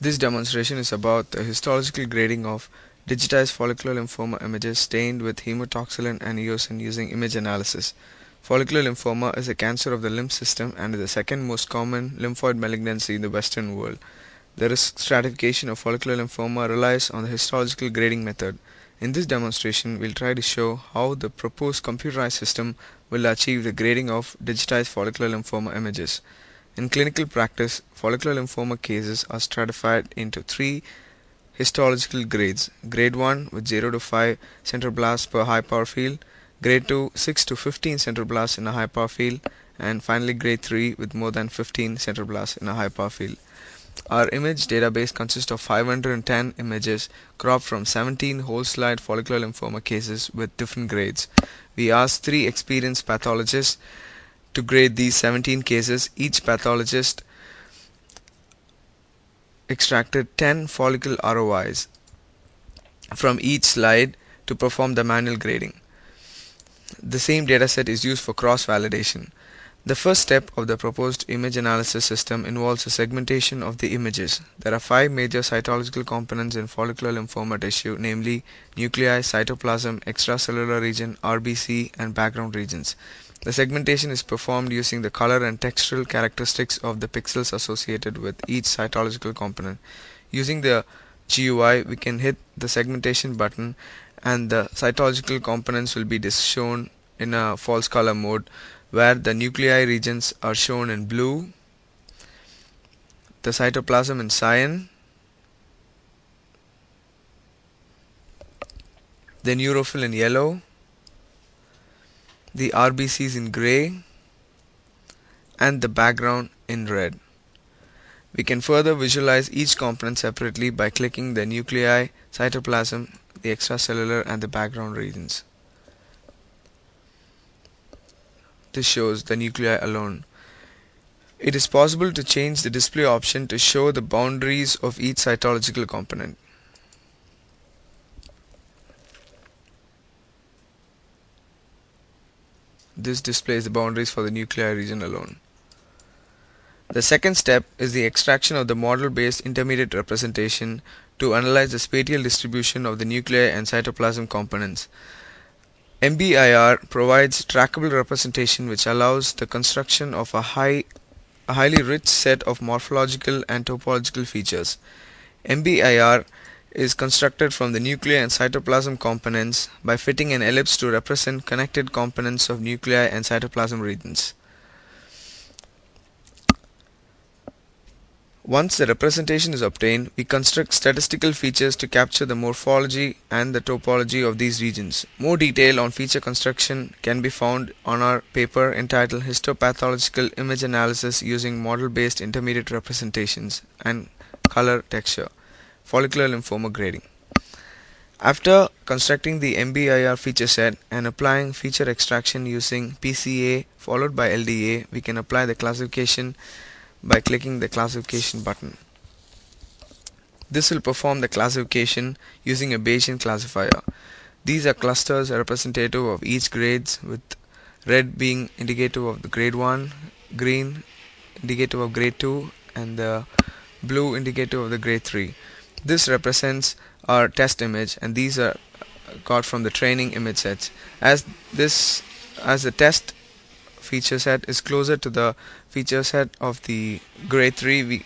This demonstration is about the histological grading of digitized follicular lymphoma images stained with hematoxylin and eosin using image analysis. Follicular lymphoma is a cancer of the lymph system and is the second most common lymphoid malignancy in the Western world. The risk stratification of follicular lymphoma relies on the histological grading method. In this demonstration, we'll try to show how the proposed computerized system will achieve the grading of digitized follicular lymphoma images. In clinical practice, follicular lymphoma cases are stratified into three histological grades: grade 1 with 0 to 5 central blasts per high power field, grade 2 6 to 15 central blasts in a high power field, and finally grade 3 with more than 15 central blasts in a high power field. Our image database consists of 510 images cropped from 17 whole slide follicular lymphoma cases with different grades. We asked 3 experienced pathologists to grade these 17 cases. Each pathologist extracted 10 follicle ROIs from each slide to perform the manual grading. The same dataset is used for cross-validation. The first step of the proposed image analysis system involves a segmentation of the images. There are 5 major cytological components in follicular lymphoma tissue, namely nuclei, cytoplasm, extracellular region, RBC, and background regions. The segmentation is performed using the color and textural characteristics of the pixels associated with each cytological component. Using the GUI, we can hit the segmentation button and the cytological components will be shown in a false color mode, where the nuclei regions are shown in blue, the cytoplasm in cyan, the neutrophil in yellow, the RBCs in gray, and the background in red. We can further visualize each component separately by clicking the nuclei, cytoplasm, the extracellular, and the background regions. This shows the nuclei alone. It is possible to change the display option to show the boundaries of each cytological component. This displays the boundaries for the nuclei region alone. The second step is the extraction of the model-based intermediate representation to analyze the spatial distribution of the nuclei and cytoplasm components. MBIR provides trackable representation which allows the construction of a highly rich set of morphological and topological features. MBIR is constructed from the nuclei and cytoplasm components by fitting an ellipse to represent connected components of nuclei and cytoplasm regions. Once the representation is obtained, we construct statistical features to capture the morphology and the topology of these regions. More detail on feature construction can be found on our paper entitled Histopathological Image Analysis Using Model-Based Intermediate Representations and Color Texture, Follicular Lymphoma Grading. After constructing the MBIR feature set and applying feature extraction using PCA followed by LDA, we can apply the classification by clicking the classification button. This will perform the classification using a Bayesian classifier. These are clusters representative of each grades, with red being indicative of the grade 1, green indicative of grade 2, and the blue indicative of the grade 3. This represents our test image, and these are got from the training image sets. As the test feature set is closer to the feature set of the grade 2,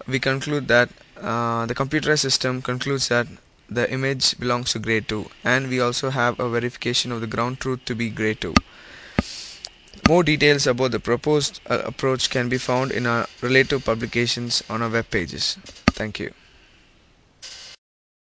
we conclude that the computerized system concludes that the image belongs to grade 2, and we also have a verification of the ground truth to be grade 2. More details about the proposed approach can be found in our related publications on our web pages. Thank you.